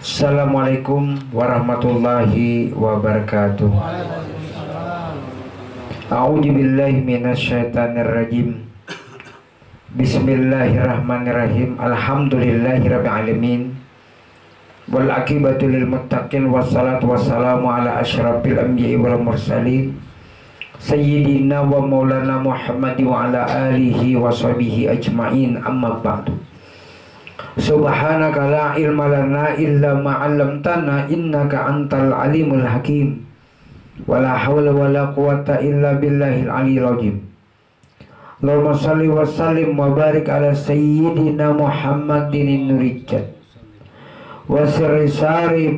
Assalamualaikum warahmatullahi wabarakatuh. A'udzu billahi minasyaitonir rajim. Bismillahirrahmanirrahim. Alhamdulillahirabbil alamin. Wal aqibatu lil muttaqin wassalatu wassalamu ala asyrafil anbiya'i wal mursalin sayyidina wa maulana Muhammad wa ala alihi wa sahbihi ajma'in, amma ba'du. Subhanaka la ilma lana illa ma 'allamtana innaka antal alimul hakim. Wala hawla wala quwata illa billahil aliyyil azim. Allahumma shalli wa sallim wa barik ala sayyidina Muhammadin nurijat wa sirri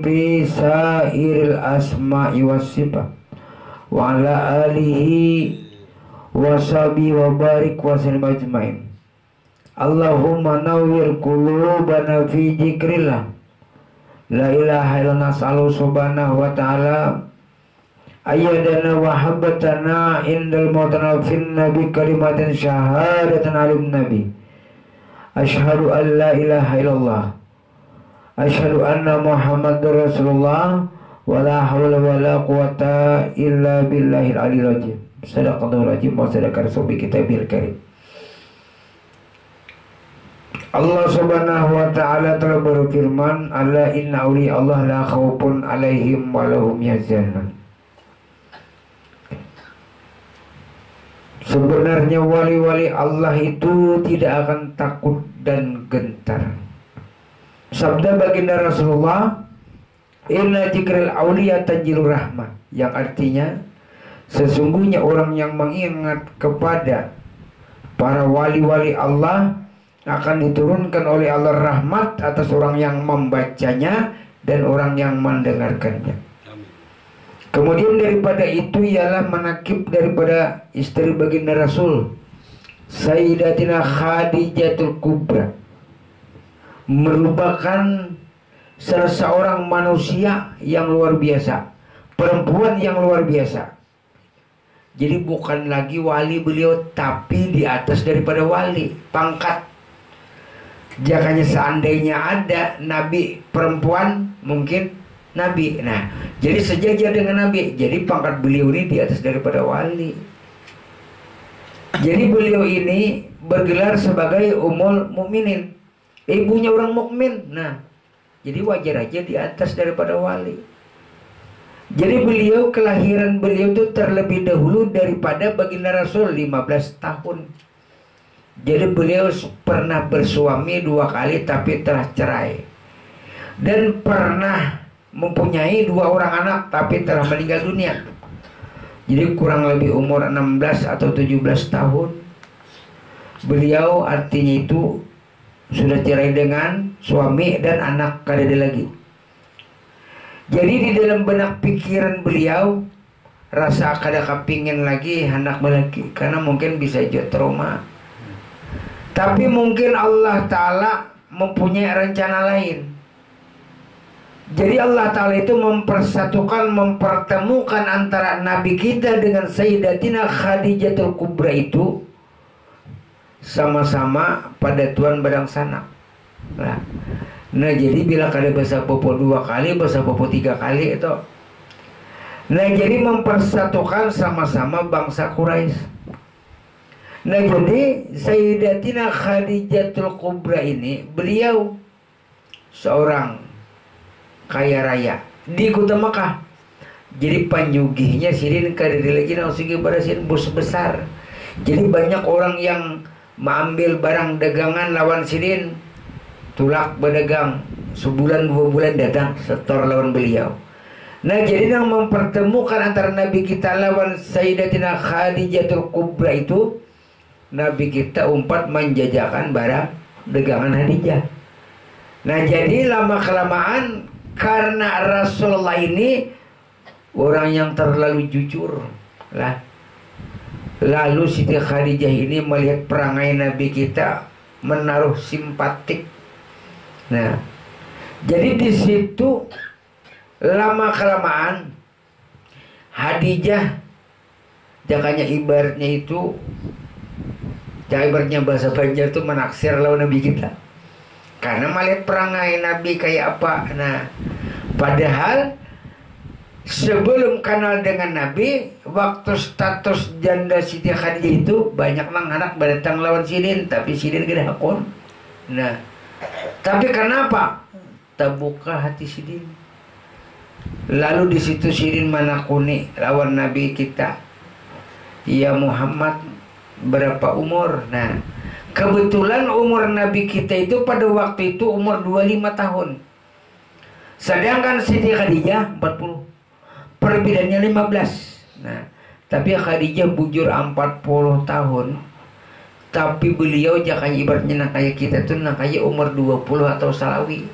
fi sairil asma'i was sifat wa ala alihi wa sahbihi wa barik wa sallim ajmain. Allahumma nawwir qulubana fi dzikrillah. La ilaha illallah, nas'alu subhanahu wa ta'ala ayyadana wa habbatana indal mautana fin nabi kalimatin syahadatan alim nabi. Asyhadu an la ilaha illallah, asyhadu anna muhammadur rasulullah, wa la hawla wa la quwata illa billahil aliyyil azim. Sadaqallahul azim wa sadaqa rasulul kitabil karim. Allah subhanahu wa ta'ala telah berfirman, ala inna awliya Allah la khawfun alaihim wa lahum yahzanun. Sebenarnya wali-wali Allah itu tidak akan takut dan gentar. Sabda baginda Rasulullah, inna dzikril awliya tanjilur rahmah, yang artinya sesungguhnya orang yang mengingat kepada para wali-wali Allah akan diturunkan oleh Allah rahmat atas orang yang membacanya dan orang yang mendengarkannya. Kemudian daripada itu ialah manakib daripada istri baginda Rasul, Sayyidatina Khadijatul Kubra, merupakan salah seorang manusia yang luar biasa, perempuan yang luar biasa. Jadi bukan lagi wali beliau, tapi di atas daripada wali, pangkat. Jakanya seandainya ada nabi perempuan, mungkin nabi. Nah, jadi sejajar dengan nabi. Jadi pangkat beliau ini di atas daripada wali. Jadi beliau ini bergelar sebagai Ummul Mukminin, ibunya orang mukmin. Nah, jadi wajar aja di atas daripada wali. Jadi beliau, kelahiran beliau itu terlebih dahulu daripada baginda Rasul 15 tahun. Jadi beliau pernah bersuami 2 kali tapi telah cerai. Dan pernah mempunyai 2 orang anak tapi telah meninggal dunia. Jadi kurang lebih umur 16 atau 17 tahun. Beliau artinya itu sudah cerai dengan suami dan anak kadada lagi. Jadi di dalam benak pikiran beliau rasa kada kepingin lagi anak lagi, karena mungkin bisa jadi trauma. Tapi mungkin Allah Ta'ala mempunyai rencana lain. Jadi Allah Ta'ala itu mempersatukan, mempertemukan antara Nabi kita dengan Sayyidatina Khadijatul Kubra itu sama-sama pada Tuan Badang Sanak. Nah jadi bila kada bahasa popo 2 kali, bahasa popo 3 kali itu. Nah jadi mempersatukan sama-sama bangsa Quraisy. Nah jadi Sayyidatina Khadijatul Kubra ini, beliau seorang kaya raya di kota Mekah. Jadi panyugihnya sirin kadada lagi nasugi barasin bos besar. Jadi banyak orang yang mengambil barang dagangan lawan sirin, tulak berdagang sebulan 2 bulan datang setor lawan beliau. Nah jadi yang mempertemukan antara Nabi kita lawan Sayyidatina Khadijatul Kubra itu, Nabi kita umpat menjajakan barang dagangan Khadijah. Nah jadi lama-kelamaan karena Rasulullah ini orang yang terlalu jujur lah. Lalu Siti Khadijah ini melihat perangai Nabi kita menaruh simpatik. Nah jadi di situ lama-kelamaan Khadijah, jakanya ibaratnya itu, ibaratnya bahasa Banjar itu menaksir lawan Nabi kita. karena melihat perangai Nabi kayak apa. Nah, padahal sebelum kenal dengan Nabi, waktu status janda Siti Khadijah itu banyak nang anak datang lawan Sidin, tapi Sidin gede hakun. Nah, tapi kenapa terbuka hati Sidin? Lalu di situ Sidin menakuni lawan Nabi kita, ya Muhammad, berapa umur? Nah, kebetulan umur Nabi kita itu pada waktu itu umur 25 tahun. Sedangkan Siti Khadijah 40. Perbedaannya 15. Nah, tapi Khadijah bujur 40 tahun. Tapi beliau jangan ibaratnya nak kayak kita tuh nak kayak umur 20 atau salawi.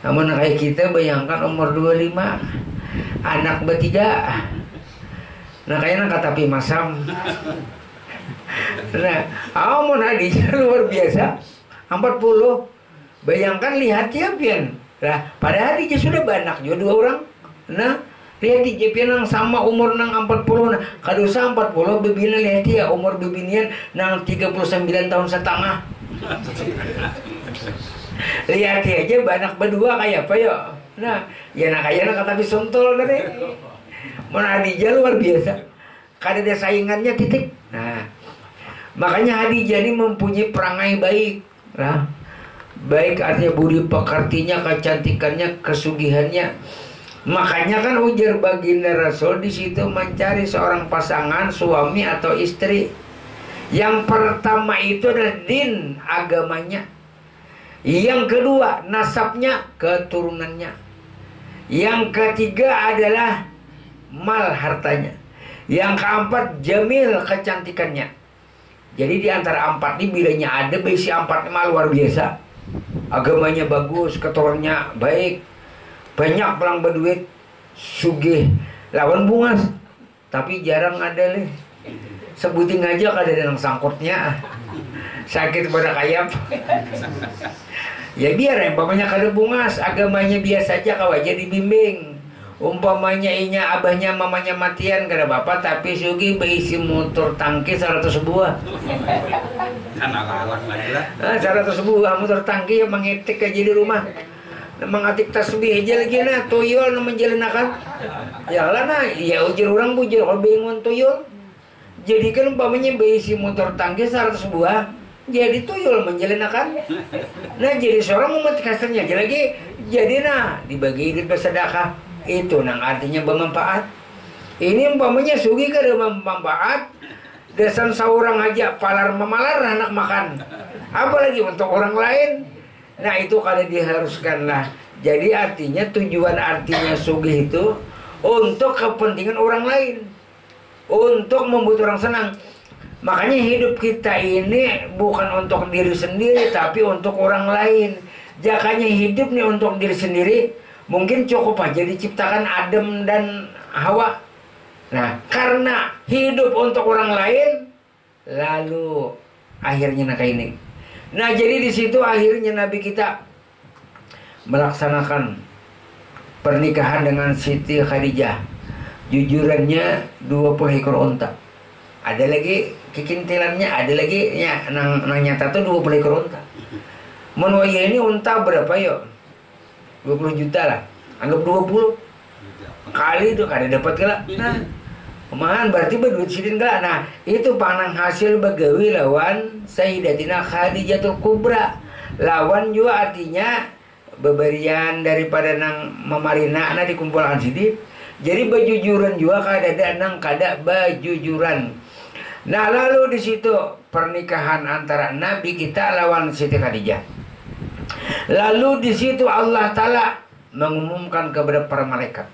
Namun kayak kita bayangkan umur 25. Anak bertiga. Nah kayaknya kata Pi Masam. Nah, amun Khadijah luar biasa 40. Bayangkan lihat ya Pian. Nah, pada Khadijah sudah banyak juga 2 orang. Nah, lihat di Pian nang sama umur nang 40. Nah, kadosa 40 bebina lihat ya umur bebinian nang 39 tahun setengah. Lihat aja banyak berdua kayak apa ya. Nah, ya nak kayaknya kata Pi Suntol tadi. Mun Khadijah luar biasa. Kada ada saingannya titik. Nah, makanya Khadijah ini mempunyai perangai baik. Nah, baik artinya budi pekertinya, kecantikannya, kesugihannya. Makanya kan ujar baginda Rasul di situ mencari seorang pasangan suami atau istri. Yang pertama itu adalah din, agamanya. Yang kedua nasabnya, keturunannya. Yang ketiga adalah mal, hartanya. Yang keempat jamil, kecantikannya. Jadi di antara 4 ini bilanya ada besi 4 mah luar biasa. Agamanya bagus, keturunannya baik, banyak pelang berduit, sugih, lawan bungas. Tapi jarang ada leh. Sebutin aja kada ada yang sangkutnya. Sakit pada kayap. Ya biar umpamanya kada bungas, agamanya biasa aja kau aja dibimbing. Umpamanya inya abahnya mamanya matian kada bapak, tapi sugih berisi motor tangki 100 buah. Kan ala-ala lagi lah. 100 buah motor tangki yang mengetik aja di rumah. Mengatik tasbih aja lagi nah, tuyul menjelenakan. Ya lah nah, ya ujar orang bujur kalau bingung tuyul. Jadi kan umpamanya berisi motor tangki 100 buah, jadi tuyul menjelenakan. Nah jadi seorang umat kasarnya aja lagi. Jadi nah dibagi duit bersedekah. Itu nang artinya bermanfaat. Ini umpamanya sugi kada bermanfaat. Desan seorang aja palar memalar anak makan. Apalagi untuk orang lain. Nah itu kada diharuskan lah. Jadi artinya tujuan artinya sugih itu untuk kepentingan orang lain, untuk membuat orang senang. Makanya hidup kita ini bukan untuk diri sendiri, tapi untuk orang lain. Jakanya hidup nih untuk diri sendiri, mungkin cukup aja diciptakan Adam dan Hawa. Nah, karena hidup untuk orang lain, lalu akhirnya nak ini. Nah, jadi di situ akhirnya Nabi kita melaksanakan pernikahan dengan Siti Khadijah. Jujurannya 20 ekor unta. Ada lagi kikintilannya, ada lagi ya nang nyata tuh 20 ekor unta. Menwaya ini unta berapa yo? 20 juta lah. Anggap 20 kali itu kada dapat kala. Nah, pemahan berarti berduit sidin kala. Nah, itu panang hasil bagawi lawan Sayyidatina Khadijatul Kubra. Lawan juga artinya beberian daripada nang memarina na dikumpulkan sidin. Jadi bajujuran juga kada nang kada bajujuran. Nah, lalu di situ pernikahan antara Nabi kita lawan Siti Khadijah. Lalu di situ Allah Ta'ala mengumumkan kepada para malaikat.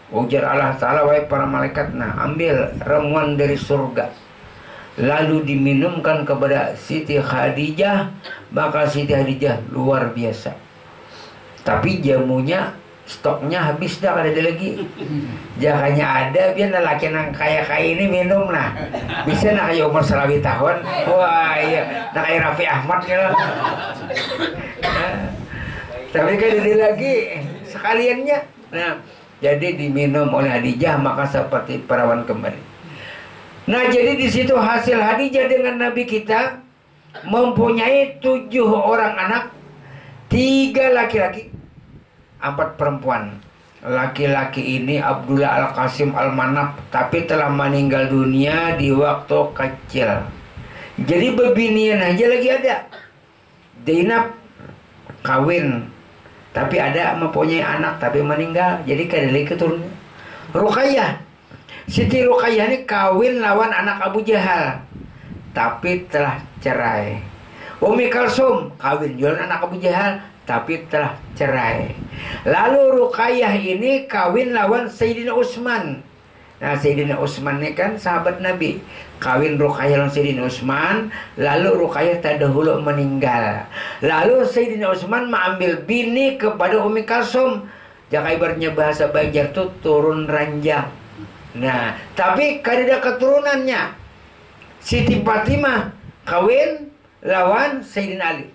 Ujar Allah Ta'ala, wahai para malaikat, nah ambil ramuan dari surga. Lalu diminumkan kepada Siti Khadijah. Maka Siti Khadijah luar biasa. Tapi jamunya stoknya habis dah, kada ada lagi. Jangannya ada biar lelaki nang kaya ini minum nah. Bisa nak kayak umur 100 tahun. Wah iya, nak kayak Raffi Ahmad gitu. Tapi kan ada lagi sekaliannya. Nah, jadi diminum oleh Khadijah maka seperti perawan kembali. Nah, jadi di situ hasil Khadijah dengan Nabi kita mempunyai 7 orang anak 3 laki-laki, 4 perempuan. Laki-laki ini Abdullah Al-Qasim Al-Manaf, tapi telah meninggal dunia di waktu kecil. Jadi bebinian aja lagi ada. Zainab kawin, tapi ada mempunyai anak tapi meninggal, jadi kadali keturunannya. Ruqayyah, Siti Ruqayyah ini kawin lawan anak Abu Jahal, tapi telah cerai. Umi Kalsum kawin jualan anak Abu Jahal, tapi telah cerai. Lalu Ruqayyah ini kawin lawan Sayyidina Utsman. Nah, Sayyidina Utsman ini kan sahabat Nabi. Kawin Ruqayyah lawan Sayyidina Utsman, lalu Ruqayyah terdahulu meninggal. Lalu Sayyidina Utsman mengambil bini kepada Umi Kalsum. Jaka ibaratnya bahasa Banjar itu turun ranjang. Nah, tapi kada keturunannya. Siti Fatimah kawin lawan Sayyidina Ali.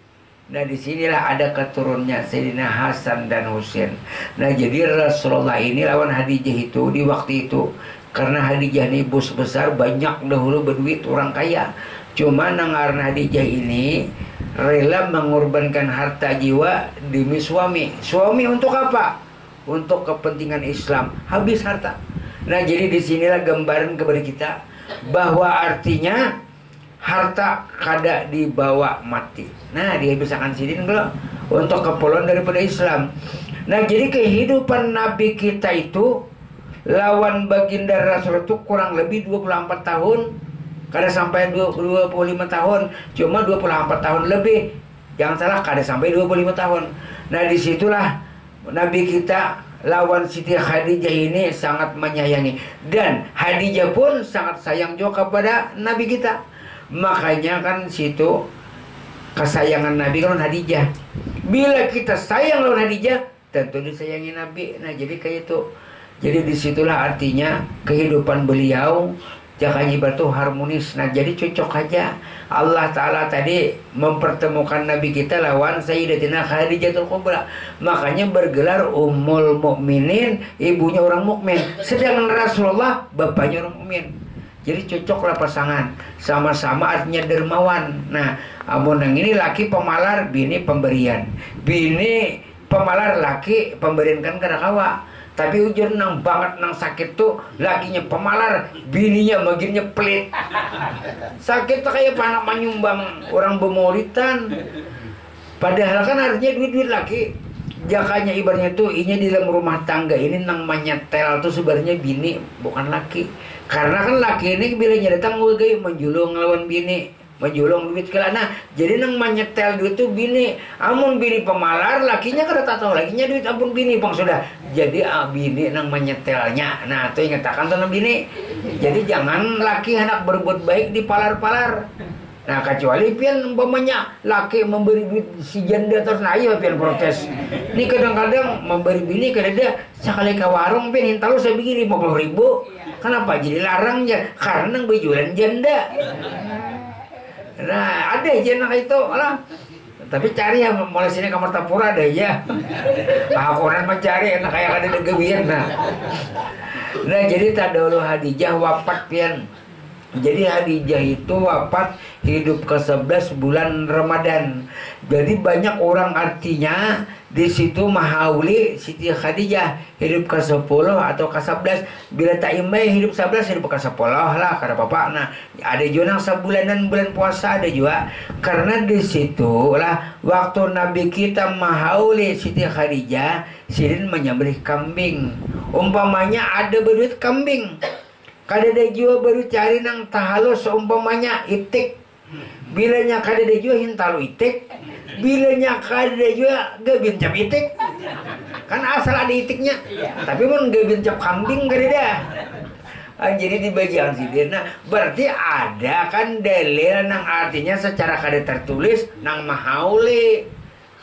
Nah, disinilah ada keturunannya Sayyidina Hasan dan Husain. Nah, jadi Rasulullah ini lawan Khadijah itu di waktu itu, karena Khadijah ini bos besar, banyak dahulu berduit, orang kaya. Cuma nangarna Khadijah ini rela mengorbankan harta jiwa demi suami. Suami untuk apa? Untuk kepentingan Islam, habis harta. Nah, jadi disinilah gambaran kepada kita bahwa artinya harta kada dibawa mati. Nah, dia bisakan sidin kalau untuk keperluan daripada Islam. Nah, jadi kehidupan Nabi kita itu lawan baginda Rasul itu kurang lebih 24 tahun. Kada sampai 25 tahun, cuma 24 tahun lebih. Jangan salah, kada sampai 25 tahun. Nah, disitulah Nabi kita lawan Siti Khadijah ini sangat menyayangi, dan Khadijah pun sangat sayang juga kepada Nabi kita. Makanya kan situ kesayangan Nabi kan Khadijah. Bila kita sayang lawan Khadijah, tentu disayangi Nabi. Nah, jadi kayak itu. Jadi disitulah artinya kehidupan beliau jakanya ibarat harmonis. Nah, jadi cocok aja Allah Ta'ala tadi mempertemukan Nabi kita lawan Sayyidatina Khadijatul Kubra. Makanya bergelar Ummul Mukminin, ibunya orang mukmin. Sedangkan Rasulullah bapaknya orang mukmin. Jadi cocoklah pasangan. Sama-sama artinya dermawan. Nah, amun yang ini laki pemalar, bini pemberian. Bini pemalar, laki pemberian kan kada kawa. Tapi ujur nang banget nang sakit tuh lakinya pemalar, bininya bagiannya pelit. Sakit tuh kayak anak menyumbang orang bemoritan. Padahal kan artinya duit-duit laki. Jakanya ibaratnya tuh ini di dalam rumah tangga ini nang menyetel tuh sebenarnya bini, bukan laki. Karena kan laki ini bila datang gay menjulung lawan bini, menjulung duit kala. Nah, jadi nang menyetel duit tuh bini. Amun bini pemalar, lakinya kada tak tahu lakinya duit, ampun bini bang sudah. Jadi bini nang menyetelnya. Nah, itu ingatakan tuh bini. Jadi jangan laki hendak berbuat baik di palar-palar. Nah, kecuali pian umpamanya laki memberi duit si janda terus nah iya pian protes. Ini kadang-kadang memberi bini kada ada sekali ke warung pian hintalu saya bikin 50.000. Kenapa jadi larang ya? Karena bejualan janda. Nah, ada aja nak itu lah. Tapi cari ya mulai sini kamar tapura ada ya. Aku orang mencari enak kayak ada degebian nah. Nah, jadi tadulu Khadijah wafat pian. Jadi Khadijah itu wafat hidup ke-11 bulan Ramadan. Jadi banyak orang artinya di situ mahauli Siti Khadijah hidup ke-10 atau ke-11. Bila tak imai hidup 11 hidup ke-10 lah kada apa-apa. Nah, ada juga yang sebulanan bulan puasa ada juga. Karena di situ lah waktu Nabi kita mahauli Siti Khadijah, sidin menyembelih kambing. Umpamanya ada berduit kambing. Kada juga baru cari nang tahalus umpamanya itik. Bilanya kada juga hintalu itik. Bilanya kada juga gabin cap itik. Kan asal ada itiknya. Tapi mun gabin cap kambing kada dah. Jadi di bagian sini. Nah, berarti ada kan dalil nang artinya secara kada tertulis nang mahauli.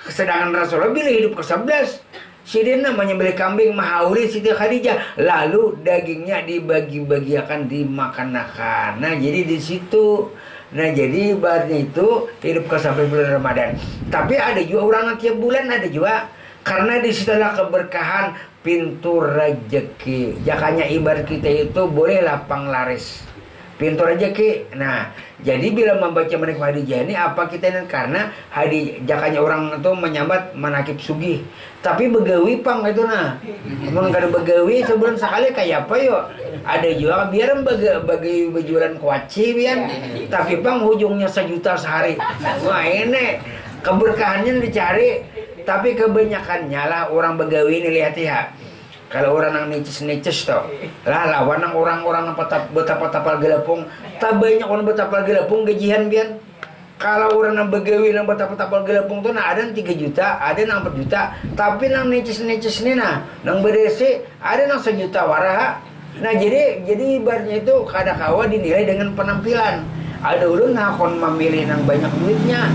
Sedangkan Rasulullah bila hidup ke-11 sidina menyembelih kambing mahauli Siti Khadijah, lalu dagingnya dibagi-bagiakan dimakan-makan. Nah, jadi di situ. Nah, jadi ibaratnya itu hidup ke sampai bulan Ramadan. Tapi ada juga orang tiap bulan ada juga. Karena di situlah keberkahan pintu rezeki. Jakanya ibarat kita itu boleh lapang laris. pintu rezeki. Nah, jadi bila membaca manakib Khadijah ini apa kita ini karena jakanya orang itu menyambat manakib sugih. Tapi begawi pang itu nah. Mun kada begawi sebulan sekali kayak apa yo? Ada juga biar bagi berjualan kuaci biar. Tapi pang ujungnya 1 juta sehari. Wah ini keberkahannya dicari. Tapi kebanyakannya lah orang begawi ini lihat ya. Kalau orang yang nicis toh, lah lawan yang orang-orang yang betapa gelapung, tak banyak orang betapa gelapung gajian bian. Kalau orang yang begawi yang betapa gelapung tuh, nah ada yang 3 juta, ada yang 4 juta, tapi yang nicis ini nah, yang berisi ada yang 1 juta warah. Nah jadi ibaratnya itu kadang-kala dinilai dengan penampilan. Ada ulun ngakon memilih yang banyak duitnya.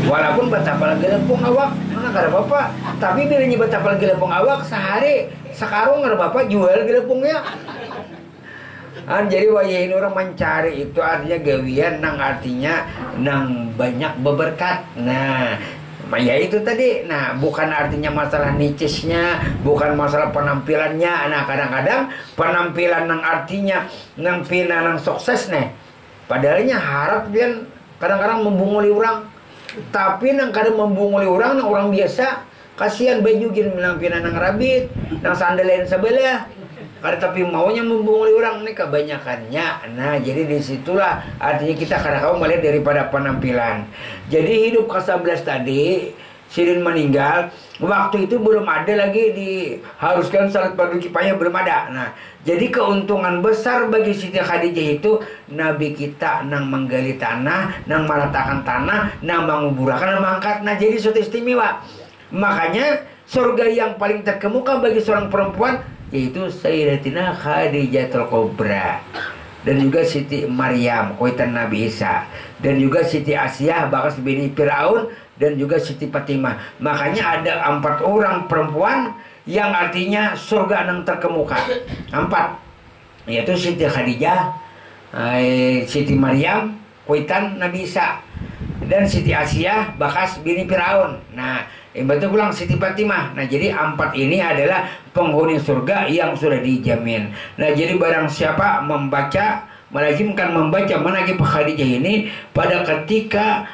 Walaupun betapa gelapung awak, mana kada apa-apa. Tapi bilanya betapa gelapung awak sehari sekarang ada bapak jual gelepungnya. Jadi wayahin orang mencari itu artinya gawian nang artinya nang banyak beberkat. Nah, ya itu tadi. Nah, bukan artinya masalah nicisnya, bukan masalah penampilannya. Nah, kadang-kadang penampilan nang artinya nang pina nang sukses nih. Padahalnya harap pian kadang-kadang membunguli orang. Tapi nang kadang membunguli orang nang orang biasa. Kasihan baju gini pina nang rabit, nang sandalain sebelah. Karena tapi maunya membunguli orang ini kebanyakannya. Nah, jadi disitulah artinya kita kadang-kadang melihat daripada penampilan. Jadi hidup ke-11 tadi, Sirin meninggal. Waktu itu belum ada lagi diharuskan salat fardu kifayah, belum ada. Nah, jadi keuntungan besar bagi Siti Khadijah itu Nabi kita nang menggali tanah, nang meratakan tanah, nang menguburakan, nang mengangkat. Nah, jadi suatu istimewa. Makanya surga yang paling terkemuka bagi seorang perempuan yaitu Sayyidatina Khadijatul Kubra, dan juga Siti Maryam kuitan Nabi Isa, dan juga Siti Asyah bakas bini Fir'aun, dan juga Siti Fatimah. Makanya ada 4 orang perempuan yang artinya surga yang terkemuka. 4 yaitu Siti Khadijah, Siti Maryam kuitan Nabi Isa, dan Siti Asyah bakas bini Fir'aun. Nah, betul pulang Siti Fatimah. Nah, jadi 4 ini adalah penghuni surga yang sudah dijamin. Nah, jadi barang siapa melazimkan membaca manakib Khadijah ini pada ketika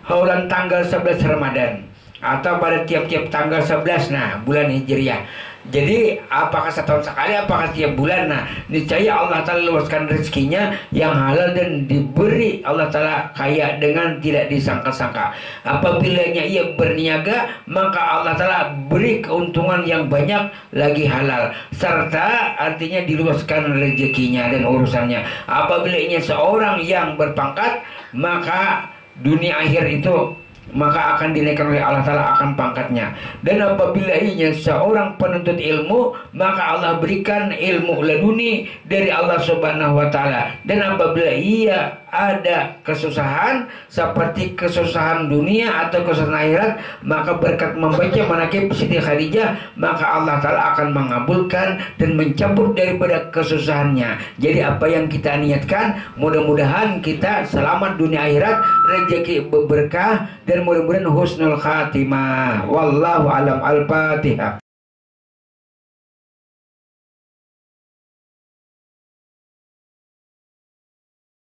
haulan tanggal 11 Ramadan atau pada tiap-tiap tanggal 11 bulan Hijriah. Jadi apakah setahun sekali, apakah tiap bulan? Nah, niscaya Allah Ta'ala luaskan rezekinya yang halal dan diberi Allah Ta'ala kaya dengan tidak disangka-sangka. Apabila ia berniaga, maka Allah Ta'ala beri keuntungan yang banyak lagi halal, serta artinya diluaskan rezekinya dan urusannya. Apabila ia seorang yang berpangkat, maka dunia akhir itu maka akan dinaikkan oleh Allah Ta'ala akan pangkatnya. Dan apabila ia seorang penuntut ilmu, maka Allah berikan ilmu laduni dari Allah Subhanahu wa Ta'ala. Dan apabila ia ada kesusahan seperti kesusahan dunia atau kesusahan akhirat, maka berkat membaca manakib Siti Khadijah, maka Allah Ta'ala akan mengabulkan dan mencabut daripada kesusahannya. Jadi apa yang kita niatkan, mudah-mudahan kita selamat dunia akhirat, rezeki berberkah, dan mudah-mudahan husnul khatimah. Wallahu alam. Al-Fatihah.